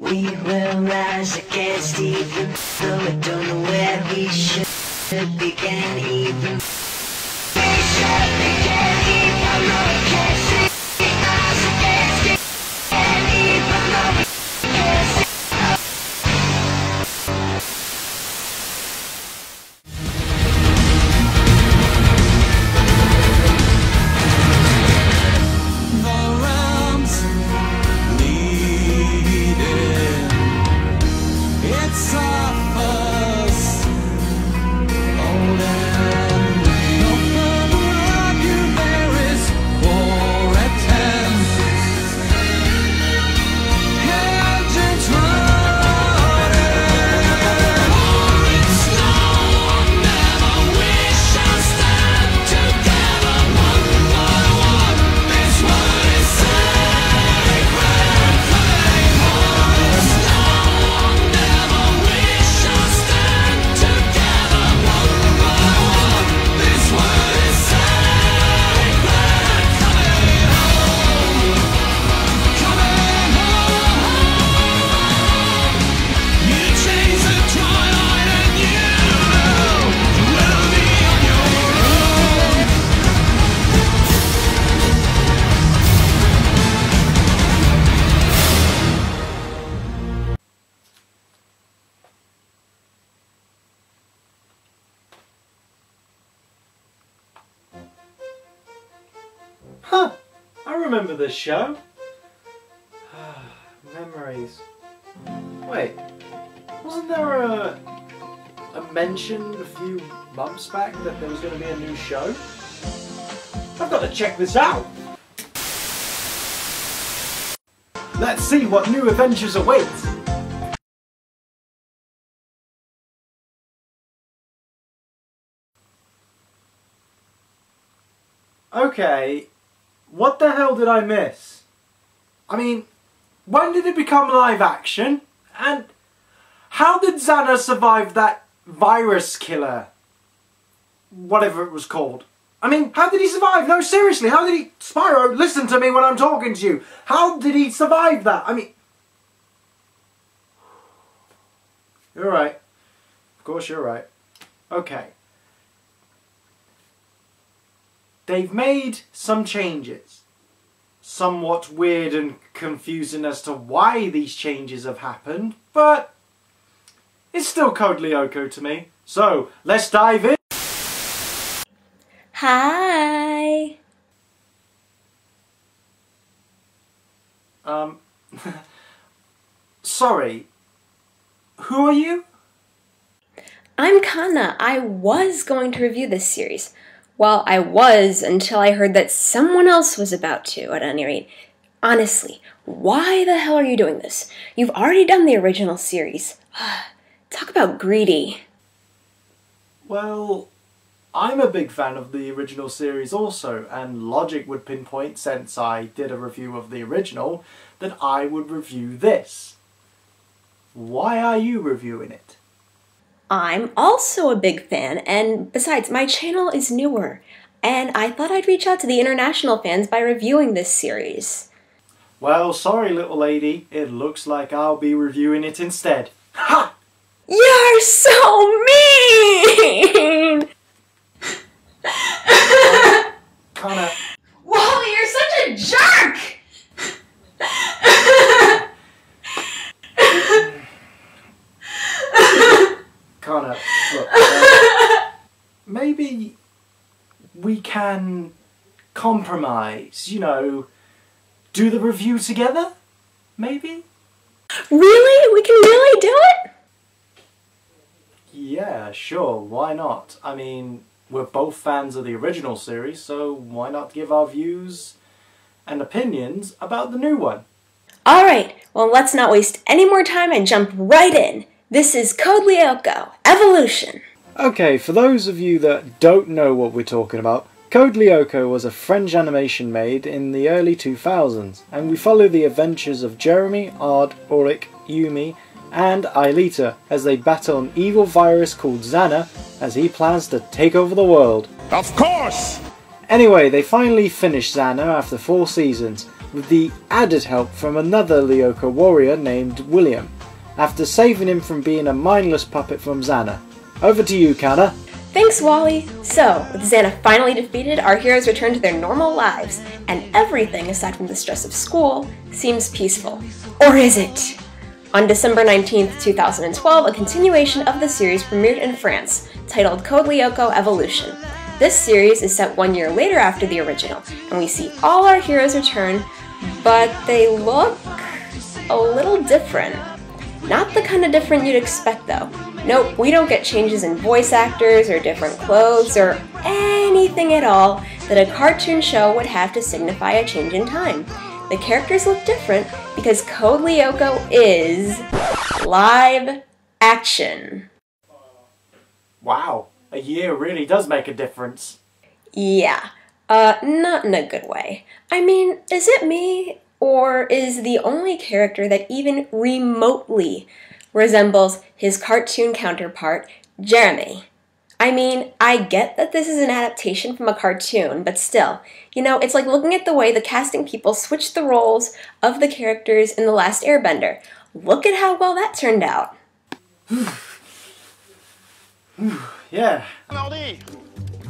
We will rise against even though I don't know where we should begin even. We should begin even though we can't see. Rise against it and even though we can't see. Huh, I remember this show. Memories. Wait, wasn't there a mention a few months back that there was going to be a new show? I've got to check this out! Let's see what new adventures await! Okay, what the hell did I miss? I mean, when did it become live action? And how did Xana survive that virus killer? Whatever it was called. I mean, how did he survive? No, seriously, how did he... Spyro, listen to me when I'm talking to you. How did he survive that? I mean... You're right. Of course you're right. Okay. They've made some changes. Somewhat weird and confusing as to why these changes have happened, but it's still Code Lyoko to me. So, let's dive in. Hi. Sorry. Who are you? I'm Kanna. I was going to review this series. Well, I was until I heard that someone else was about to, at any rate. Honestly, why the hell are you doing this? You've already done the original series. Talk about greedy. Well, I'm a big fan of the original series also, and logic would pinpoint, since I did a review of the original, that I would review this. Why are you reviewing it? I'm also a big fan, and besides, my channel is newer, and I thought I'd reach out to the international fans by reviewing this series. Well, sorry little lady, it looks like I'll be reviewing it instead. Ha! You're so mean! Kanna... Whalley, you're such a jerk! Kanna, look, maybe we can compromise, you know, do the review together? Maybe? Really? We can really do it? Yeah, sure, why not? I mean, we're both fans of the original series, so why not give our views and opinions about the new one? Alright, well let's not waste any more time and jump right in. This is Code Lyoko, Evolution. Okay, for those of you that don't know what we're talking about, Code Lyoko was a French animation made in the early 2000s, and we follow the adventures of Jeremy, Ard, Ulrich, Yumi, and Aelita as they battle an evil virus called X.A.N.A as he plans to take over the world. Of course! Anyway, they finally finished X.A.N.A after 4 seasons, with the added help from another Lyoko warrior named William, after saving him from being a mindless puppet from Xana. Over to you, Kanna. Thanks, Whalley! So, with Xana finally defeated, our heroes return to their normal lives, and everything, aside from the stress of school, seems peaceful. Or is it? On December 19th, 2012, a continuation of the series premiered in France, titled Code Lyoko Evolution. This series is set 1 year later after the original, and we see all our heroes return, but they look a little different. Not the kind of different you'd expect, though. Nope, we don't get changes in voice actors or different clothes or anything at all that a cartoon show would have to signify a change in time. The characters look different because Code Lyoko is live action. Wow, a year really does make a difference. Yeah, not in a good way. I mean, is it me, or is the only character that even remotely resembles his cartoon counterpart, Jeremy? I mean, I get that this is an adaptation from a cartoon, but still, you know, it's like looking at the way the casting people switched the roles of the characters in The Last Airbender. Look at how well that turned out. Yeah. Mardi,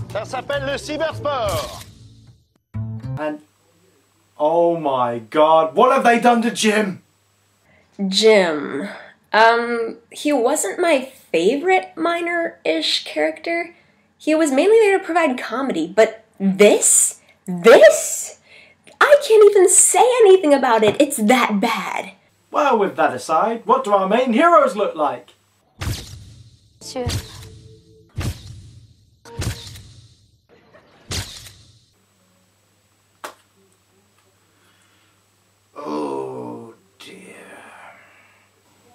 ça s'appelle le cybersport. And oh my god, what have they done to Jim? Jim. He wasn't my favorite minor-ish character. He was mainly there to provide comedy, but this? I can't even say anything about it. It's that bad. Well, with that aside, what do our main heroes look like? Sure. Oh dear.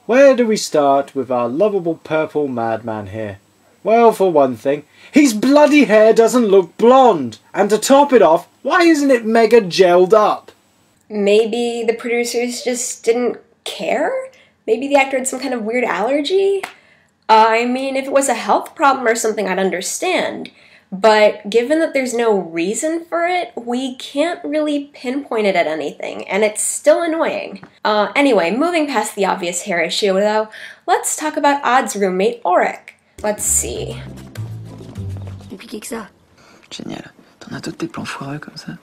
Where do we start with our lovable purple madman here? Well, for one thing, his bloody hair doesn't look blonde. And to top it off, why isn't it mega gelled up? Maybe the producers just didn't care? Maybe the actor had some kind of weird allergy? I mean, if it was a health problem or something, I'd understand. But given that there's no reason for it, we can't really pinpoint it at anything, and it's still annoying. Anyway, moving past the obvious hair issue, though, let's talk about Odd's roommate, Auric. Let's see. Compliqué que ça. Génial. T'en as d'autres des plans foireux comme ça?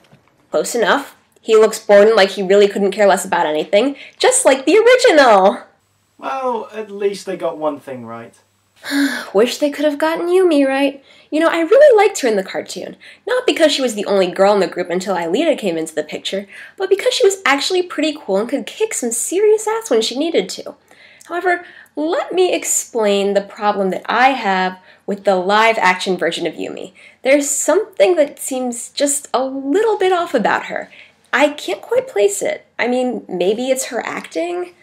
Close enough. He looks bored and like he really couldn't care less about anything, just like the original! Well, at least they got one thing right. Wish they could have gotten Yumi right. You know, I really liked her in the cartoon. Not because she was the only girl in the group until Aelita came into the picture, but because she was actually pretty cool and could kick some serious ass when she needed to. However, let me explain the problem that I have with the live-action version of Yumi. There's something that seems just a little bit off about her. I can't quite place it. I mean, maybe it's her acting?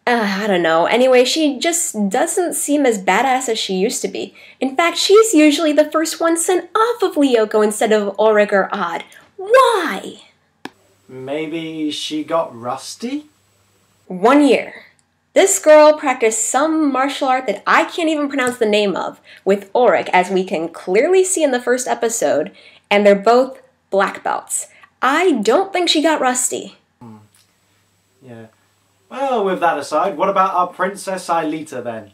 I don't know. Anyway, she just doesn't seem as badass as she used to be. In fact, she's usually the first one sent off of Lyoko instead of Auric or Odd. Why? Maybe she got rusty? 1 year. This girl practiced some martial art that I can't even pronounce the name of with Auric, as we can clearly see in the first episode, and they're both black belts. I don't think she got rusty. Yeah. Well, with that aside, what about our Princess Aelita then?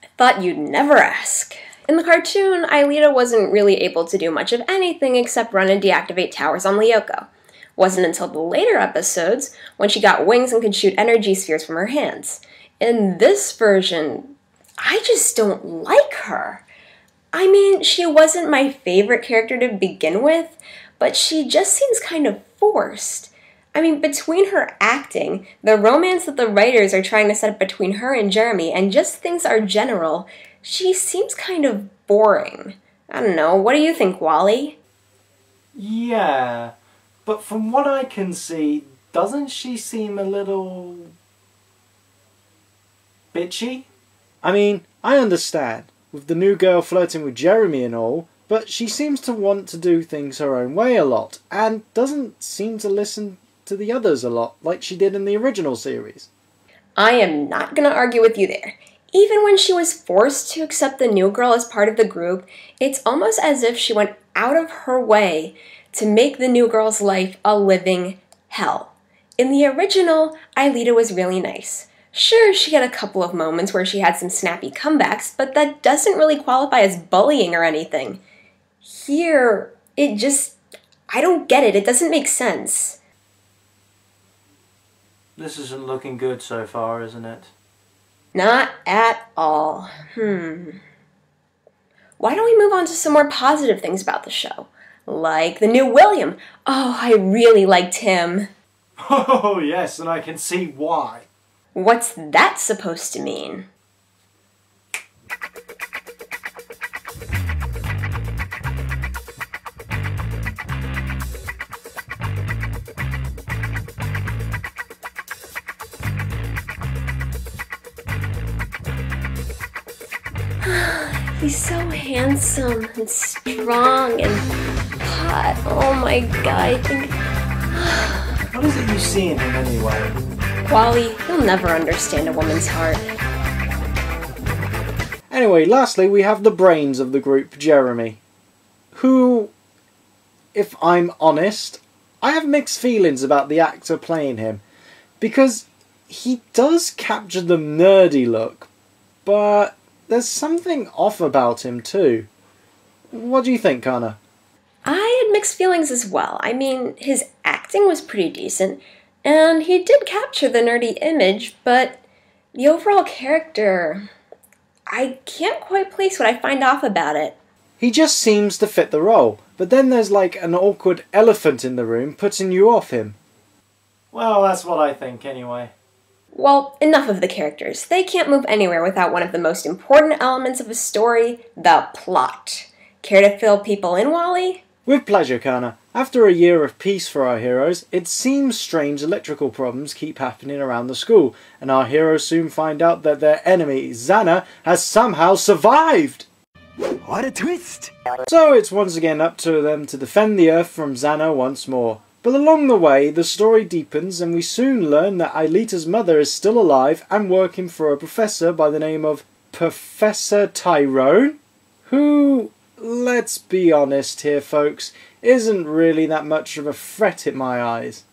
I thought you'd never ask. In the cartoon, Aelita wasn't really able to do much of anything except run and deactivate towers on Lyoko. Wasn't until the later episodes when she got wings and could shoot energy spheres from her hands. In this version, I just don't like her. I mean, she wasn't my favorite character to begin with, but she just seems kind of forced. I mean, between her acting, the romance that the writers are trying to set up between her and Jeremy, and just things are general, she seems kind of boring. I don't know, what do you think, Whalley? Yeah, but from what I can see, doesn't she seem a little bitchy? I mean, I understand, with the new girl flirting with Jeremy and all, but she seems to want to do things her own way a lot, and doesn't seem to listen to the others a lot, like she did in the original series. I am not gonna argue with you there. Even when she was forced to accept the new girl as part of the group, it's almost as if she went out of her way to make the new girl's life a living Hell, in the original, Aelita was really nice. Sure, she had a couple of moments where she had some snappy comebacks, but that doesn't really qualify as bullying or anything. Here, it just... I don't get it. It doesn't make sense. This isn't looking good so far, isn't it? Not at all. Why don't we move on to some more positive things about the show? Like the new William. Oh, I really liked him. Oh, yes, and I can see why. What's that supposed to mean? He's so handsome and strong and hot. Oh my god, I think... What is it you see in him anyway? Whalley, you'll never understand a woman's heart. Anyway, lastly, we have the brains of the group, Jeremy. Who, if I'm honest, I have mixed feelings about the actor playing him. Because he does capture the nerdy look, but there's something off about him too. What do you think, Kanna? I had mixed feelings as well. I mean, his acting was pretty decent, and he did capture the nerdy image, but the overall character... I can't quite place what I find off about it. He just seems to fit the role, but then there's like an awkward elephant in the room putting you off him. Well, that's what I think anyway. Well, enough of the characters. They can't move anywhere without one of the most important elements of a story, the plot. Care to fill people in, Whalley? With pleasure, Kanna. After a year of peace for our heroes, it seems strange electrical problems keep happening around the school, and our heroes soon find out that their enemy, X.A.N.A, has somehow survived! What a twist! So it's once again up to them to defend the Earth from X.A.N.A once more. But along the way, the story deepens and we soon learn that Aelita's mother is still alive and working for a professor by the name of Professor Tyrone, who, let's be honest here folks, isn't really that much of a threat in my eyes.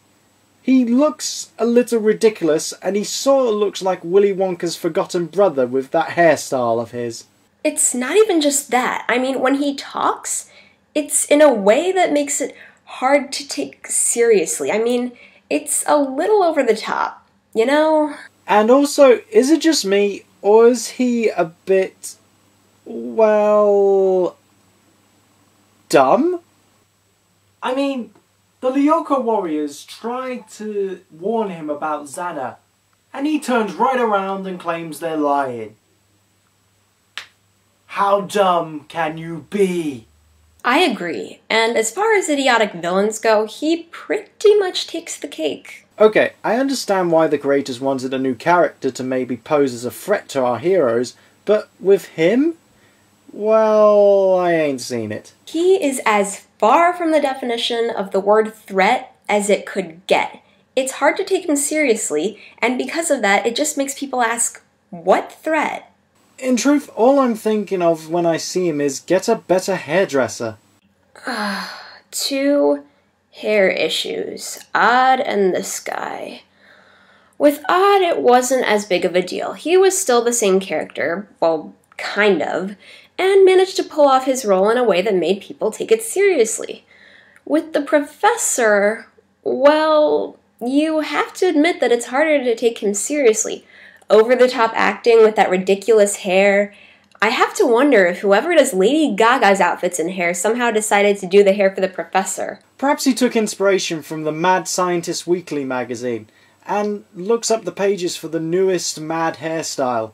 He looks a little ridiculous and he sort of looks like Willy Wonka's forgotten brother with that hairstyle of his. It's not even just that. I mean, when he talks, it's in a way that makes it hard to take seriously. I mean, it's a little over the top, you know? And also, is it just me, or is he a bit, well, dumb? I mean, the Lyoko warriors tried to warn him about X.A.N.A, and he turns right around and claims they're lying. How dumb can you be? I agree, and as far as idiotic villains go, he pretty much takes the cake. Okay, I understand why the creators wanted a new character to maybe pose as a threat to our heroes, but with him? Well, I ain't seen it. He is as far from the definition of the word threat as it could get. It's hard to take him seriously, and because of that, it just makes people ask, what threat? In truth, all I'm thinking of when I see him is get a better hairdresser. 2 hair issues. Odd and this guy. With Odd, it wasn't as big of a deal. He was still the same character, well, kind of, and managed to pull off his role in a way that made people take it seriously. With the Professor, well, you have to admit that it's harder to take him seriously. Over-the-top acting with that ridiculous hair. I have to wonder if whoever does Lady Gaga's outfits and hair somehow decided to do the hair for the Professor. Perhaps he took inspiration from the Mad Scientist Weekly magazine, and looks up the pages for the newest mad hairstyle.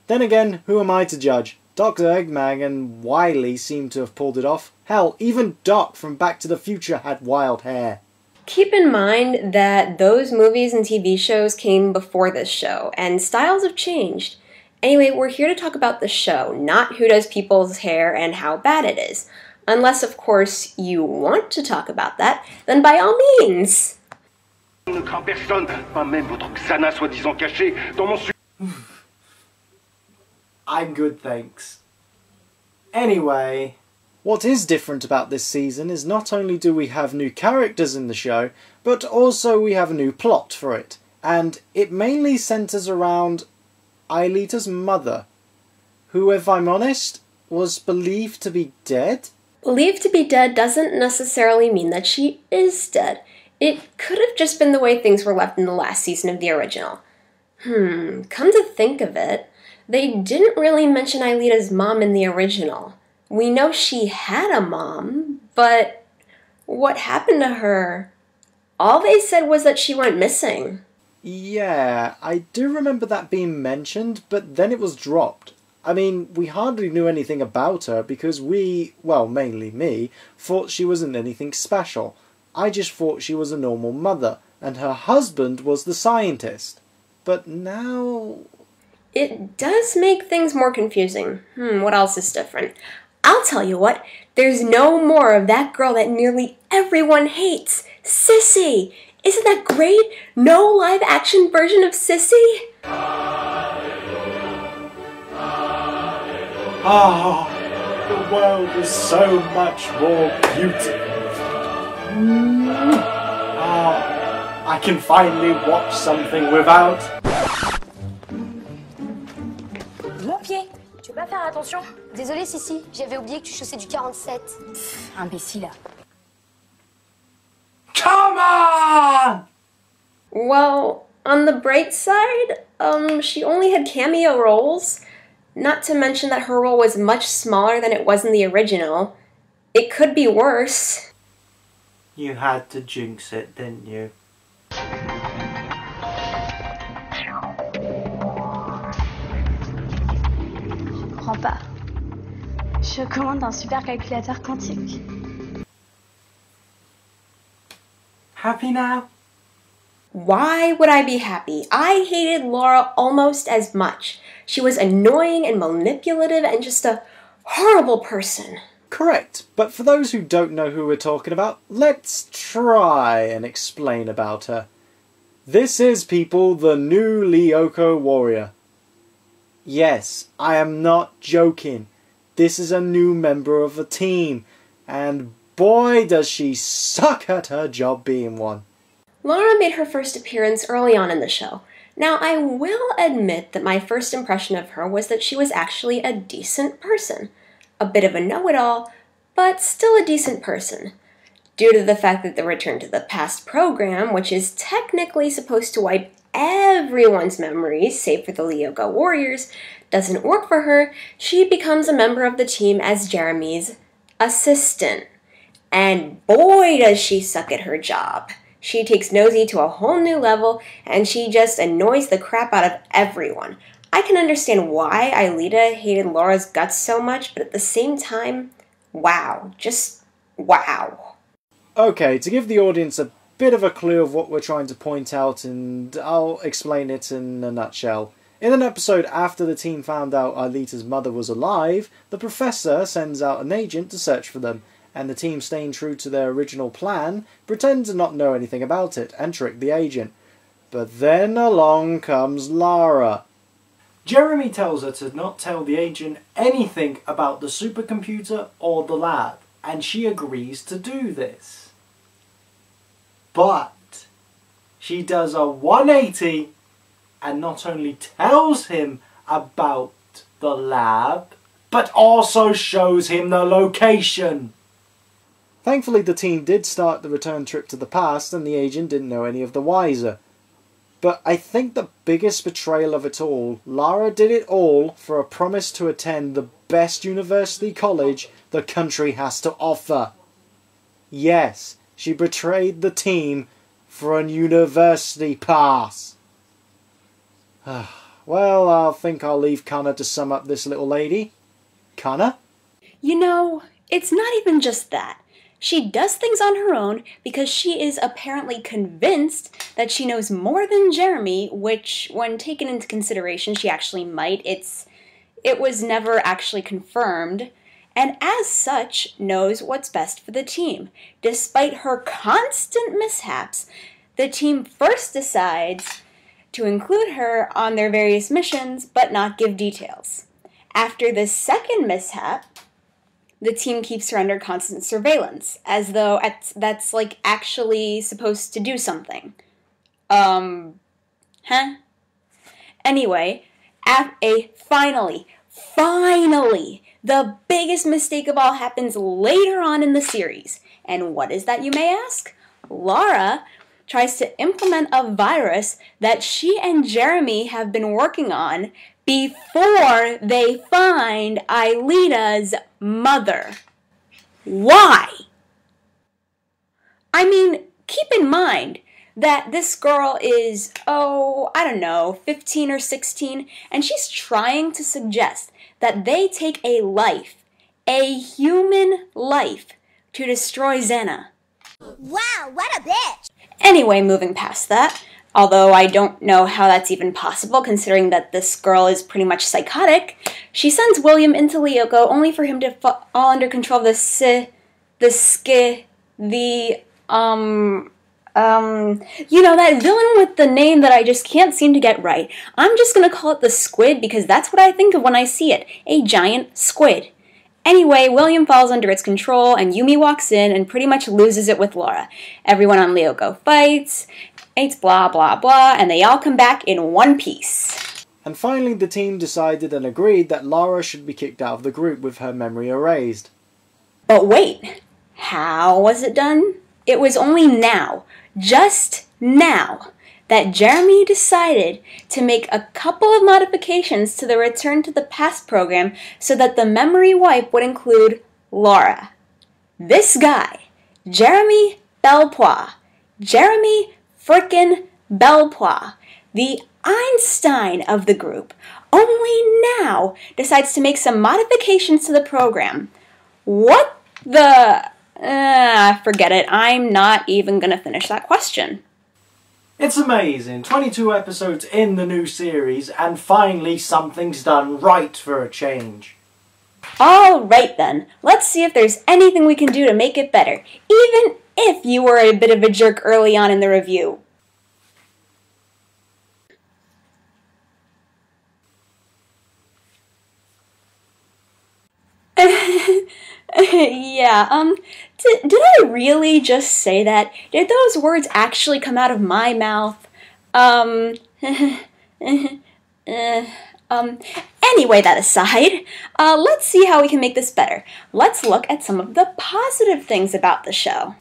Then again, who am I to judge? Dr. Eggman and Whalley seem to have pulled it off. Hell, even Doc from Back to the Future had wild hair. Keep in mind that those movies and TV shows came before this show, and styles have changed. Anyway, we're here to talk about the show, not who does people's hair and how bad it is. Unless, of course, you want to talk about that, then by all means. Ne crains personne, pas même votre X.A.N.A soi-disant caché dans mon I'm good, thanks. Anyway, What is different about this season is not only do we have new characters in the show, but also we have a new plot for it. And it mainly centres around Aelita's mother, who, if I'm honest, was believed to be dead? Believed to be dead doesn't necessarily mean that she is dead. It could have just been the way things were left in the last season of the original. Come to think of it, they didn't really mention Aelita's mom in the original. We know she had a mom, but what happened to her? All they said was that she went missing. Yeah, I do remember that being mentioned, but then it was dropped. I mean, we hardly knew anything about her because we, well, mainly me, thought she wasn't anything special. I just thought she was a normal mother, and her husband was the scientist. But now... It does make things more confusing. What else is different? I'll tell you what, there's no more of that girl that nearly everyone hates, Sissy! Isn't that great? No live-action version of Sissy? Oh, the world is so much more beautiful. I can finally watch something without... Mon pied. Tu veux pas faire attention? Désolée, Sissi, j'avais oublié que tu chaussais du 47. Imbécile. Come on! Well, on the bright side, she only had cameo roles. Not to mention that her role was much smaller than it was in the original. It could be worse. You had to jinx it, didn't you? Je comprends pas. Je commande un super calculateur quantique. Happy now? Why would I be happy? I hated Laura almost as much. She was annoying and manipulative and just a horrible person. Correct, but for those who don't know who we're talking about, let's try and explain about her. This is, people, the new Lyoko warrior. Yes, I am not joking. This is a new member of the team, and boy does she suck at her job being one. Laura made her first appearance early on in the show. Now, I will admit that my first impression of her was that she was actually a decent person. A bit of a know-it-all, but still a decent person. Due to the fact that the Return to the Past program, which is technically supposed to wipe everyone's memories, save for the Lyoko Warriors, doesn't work for her, she becomes a member of the team as Jeremy's assistant. And boy does she suck at her job. She takes Nosy to a whole new level, and she just annoys the crap out of everyone. I can understand why Aelita hated Laura's guts so much, but at the same time, wow. Just wow. Okay, to give the audience a bit of a clue of what we're trying to point out, and I'll explain it in a nutshell. In an episode after the team found out Aelita's mother was alive, the professor sends out an agent to search for them, and the team, staying true to their original plan, pretend to not know anything about it and trick the agent. But then along comes Lara. Jeremy tells her to not tell the agent anything about the supercomputer or the lab, and she agrees to do this. But she does a 180 and not only tells him about the lab, but also shows him the location. Thankfully, the team did start the return trip to the past, and the agent didn't know any of the wiser. But I think the biggest betrayal of it all, Lara did it all for a promise to attend the best university college the country has to offer. Yes, she betrayed the team for a university pass. Well, I think I'll leave Kanna to sum up this little lady. Kanna? You know, it's not even just that. She does things on her own because she is apparently convinced that she knows more than Jeremy, which, when taken into consideration, she actually might. It was never actually confirmed, and as such, knows what's best for the team. Despite her constant mishaps, the team first decides to include her on their various missions, but not give details. After the second mishap, the team keeps her under constant surveillance, as though that's, like, actually supposed to do something. Huh? Anyway, finally, the biggest mistake of all happens later on in the series. And what is that, you may ask? Laura tries to implement a virus that she and Jeremy have been working on before they find Ailena's mother. Why? I mean, keep in mind that this girl is, I don't know, 15 or 16, and she's trying to suggest that they take a life, a human life, to destroy X.A.N.A. Wow, what a bitch! Anyway, moving past that, although I don't know how that's even possible considering that this girl is pretty much psychotic, she sends William into Lyoko only for him to fall under control of you know, that villain with the name that I just can't seem to get right. I'm just gonna call it the Squid because that's what I think of when I see it. A giant squid. Anyway, William falls under its control and Yumi walks in and pretty much loses it with Laura. Everyone on Lyoko fights, it's blah blah blah, and they all come back in one piece. And finally the team decided and agreed that Laura should be kicked out of the group with her memory erased. But wait, how was it done? It was only now, just now, that Jeremy decided to make a couple of modifications to the Return to the Past program so that the memory wipe would include Laura. This guy, Jeremy Belpois, Jeremy frickin' Belpois, the Einstein of the group, only now decides to make some modifications to the program. What the... forget it. I'm not even gonna finish that question. It's amazing. 22 episodes in the new series, and finally something's done right for a change. Alright then, let's see if there's anything we can do to make it better, even if you were a bit of a jerk early on in the review. Yeah, did I really just say that? Did those words actually come out of my mouth? Anyway, that aside, let's see how we can make this better. Let's look at some of the positive things about the show.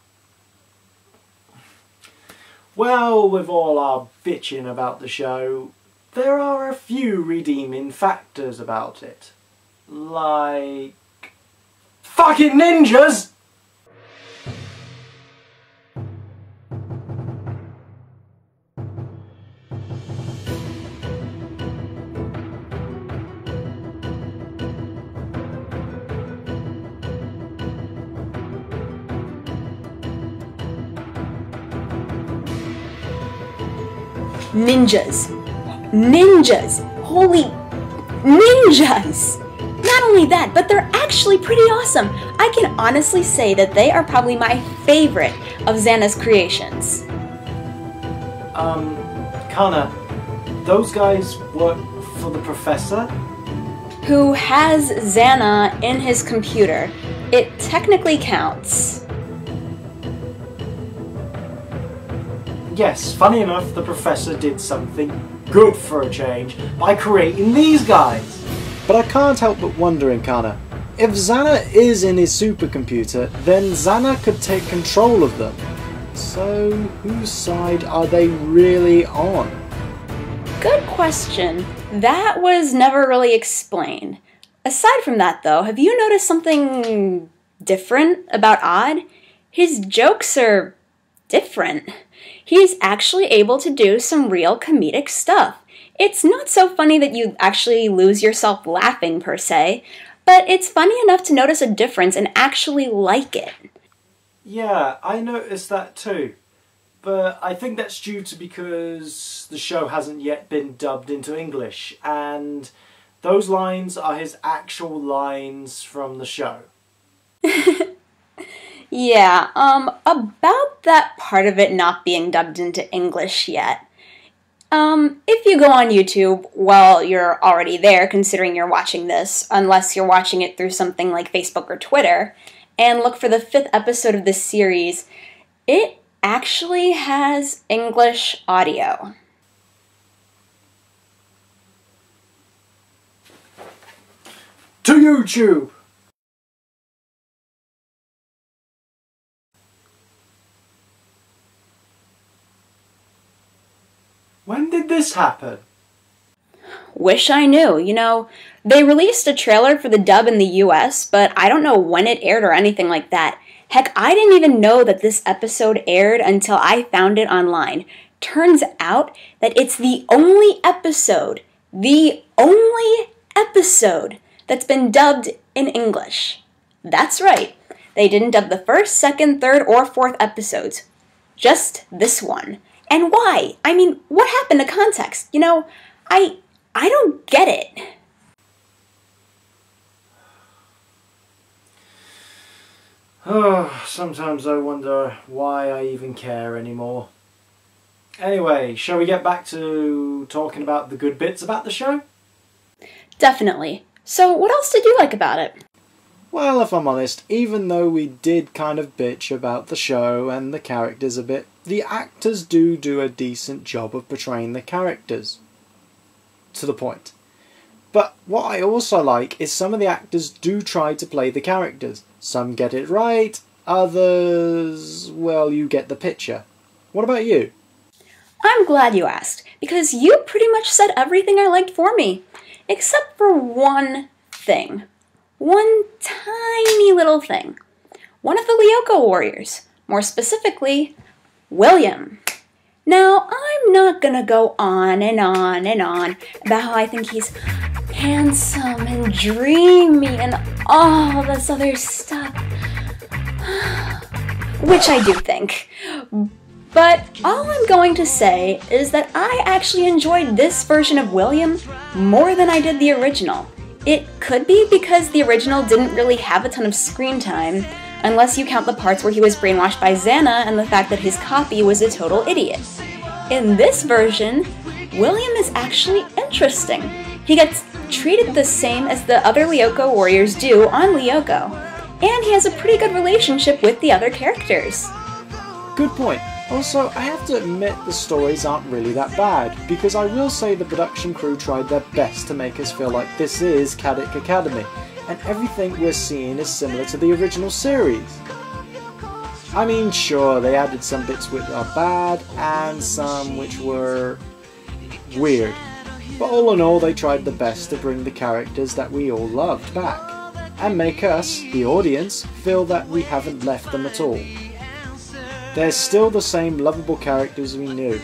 Well, with all our bitching about the show, there are a few redeeming factors about it. Like... fucking ninjas! Ninjas. Ninjas. Holy ninjas! Not only that, but they're actually pretty awesome. I can honestly say that they are probably my favorite of X.A.N.A.'s creations. Kanna, those guys work for the professor? Who has X.A.N.A. in his computer. It technically counts. Yes, funny enough, the professor did something good for a change by creating these guys. But I can't help but wondering, Kanna, if X.A.N.A. is in his supercomputer, then X.A.N.A. could take control of them. So, whose side are they really on? Good question. That was never really explained. Aside from that, though, have you noticed something different about Odd? His jokes are different. He's actually able to do some real comedic stuff. It's not so funny that you actually lose yourself laughing, per se, but it's funny enough to notice a difference and actually like it. Yeah, I noticed that too. But I think that's due to because the show hasn't yet been dubbed into English, and those lines are his actual lines from the show. Yeah, about that part of it not being dubbed into English yet. If you go on YouTube, well, you're already there considering you're watching this, unless you're watching it through something like Facebook or Twitter, and look for the 5th episode of this series, it actually has English audio. To YouTube! When did this happen? Wish I knew. You know, they released a trailer for the dub in the US, but I don't know when it aired or anything like that. Heck, I didn't even know that this episode aired until I found it online. Turns out that it's the only episode that's been dubbed in English. That's right. They didn't dub the 1st, 2nd, 3rd, or 4th episodes. Just this one. And why? I mean, what happened to context? You know, I don't get it. Oh, sometimes I wonder why I even care anymore. Anyway, shall we get back to talking about the good bits about the show? Definitely. So, what else did you like about it? Well, if I'm honest, even though we did kind of bitch about the show and the characters a bit, the actors do a decent job of portraying the characters. To the point. But what I also like is some of the actors do try to play the characters. Some get it right, others, well, you get the picture. What about you? I'm glad you asked, because you pretty much said everything I liked for me. Except for one thing. One tiny little thing. One of the Lyoko warriors. More specifically, William. Now, I'm not gonna go on and on and on about how I think he's handsome and dreamy and all this other stuff. Which I do think. But all I'm going to say is that I actually enjoyed this version of William more than I did the original. It could be because the original didn't really have a ton of screen time, unless you count the parts where he was brainwashed by X.A.N.A and the fact that his copy was a total idiot. In this version, William is actually interesting. He gets treated the same as the other Lyoko warriors do on Lyoko, and he has a pretty good relationship with the other characters. Good point. Also, I have to admit the stories aren't really that bad, because I will say the production crew tried their best to make us feel like this is Caddick Academy, and everything we're seeing is similar to the original series. I mean, sure, they added some bits which are bad, and some which were weird. But all in all, they tried the best to bring the characters that we all loved back, and make us, the audience, feel that we haven't left them at all. They're still the same lovable characters we knew,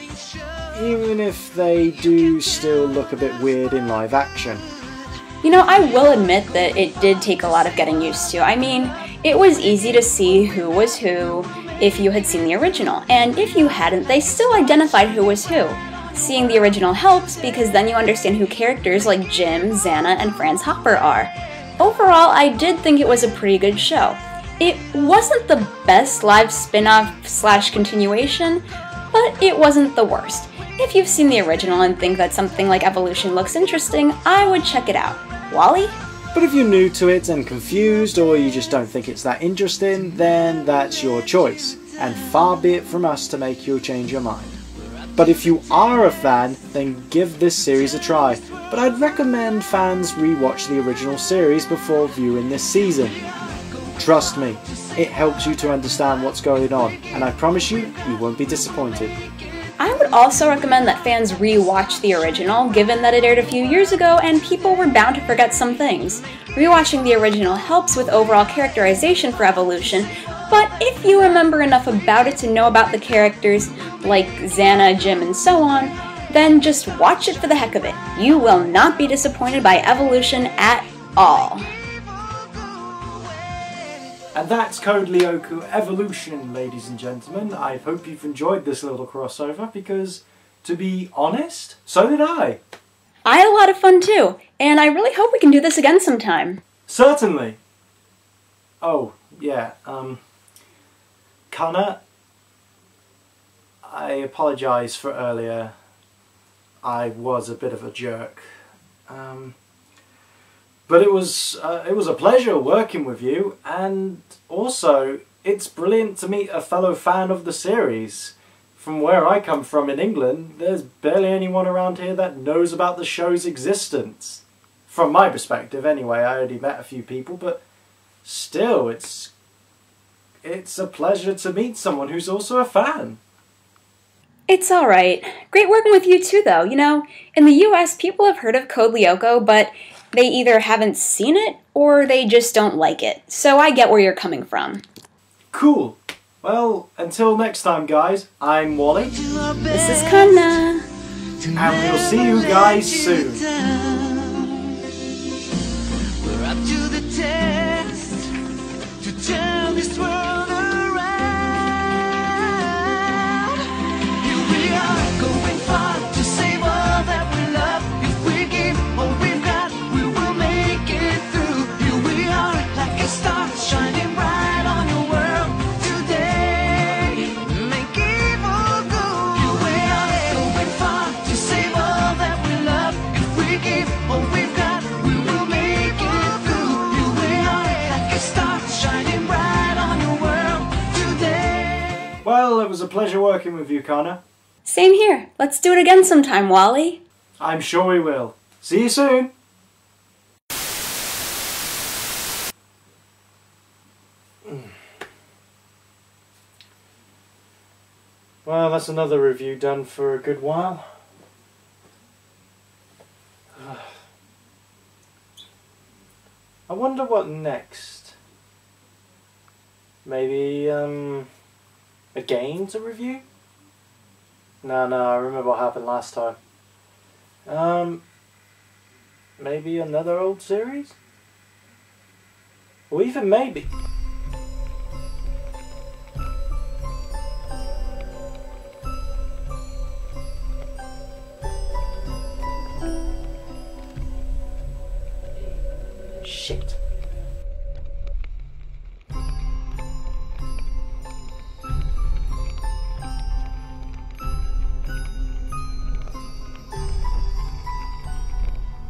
even if they do still look a bit weird in live action. You know, I will admit that it did take a lot of getting used to. I mean, it was easy to see who was who if you had seen the original, and if you hadn't, they still identified who was who. Seeing the original helps because then you understand who characters like Jim, X.A.N.A, and Franz Hopper are. Overall, I did think it was a pretty good show. It wasn't the best live spin-off / continuation, but it wasn't the worst. If you've seen the original and think that something like Evolution looks interesting, I would check it out. Whalley? But if you're new to it and confused, or you just don't think it's that interesting, then that's your choice, and far be it from us to make you change your mind. But if you are a fan, then give this series a try, but I'd recommend fans rewatch the original series before viewing this season. Trust me, it helps you to understand what's going on, and I promise you, you won't be disappointed. I would also recommend that fans re-watch the original, given that it aired a few years ago and people were bound to forget some things. Rewatching the original helps with overall characterization for Evolution, but if you remember enough about it to know about the characters, like X.A.N.A, Jim, and so on, then just watch it for the heck of it. You will not be disappointed by Evolution at all. And that's Code Lyoko Evolution, ladies and gentlemen. I hope you've enjoyed this little crossover, because, to be honest, so did I. I had a lot of fun too, and I really hope we can do this again sometime. Certainly. Oh, yeah, Kanna, I apologise for earlier. I was a bit of a jerk. But it was a pleasure working with you, and also it's brilliant to meet a fellow fan of the series. From where I come from in England, there's barely anyone around here that knows about the show's existence. From my perspective anyway, I only met a few people, but still, it's a pleasure to meet someone who's also a fan. It's alright. Great working with you too, though. You know, in the US, people have heard of Code Lyoko, but they either haven't seen it or they just don't like it. So I get where you're coming from. Cool. Well, until next time, guys, I'm Whalley. This is Kanna. And we'll see you guys soon. We're up to the test to turn this world around. Here we are, going far to save all that we love. If we give all we've got, we will make it through. Here we are, like a star shining bright on your world today. Make evil go. Here we are, going far to save all that we love. If we give all we've got, we will make it through. Here we are, like a star shining bright on your world today. Well, it was a pleasure working with you, Kanna. Same here. Let's do it again sometime, Whalley. I'm sure we will. See you soon. Well, that's another review done for a good while. I wonder what next. Maybe, a game to review? No, I remember what happened last time. Maybe another old series? Or even maybe... Shit.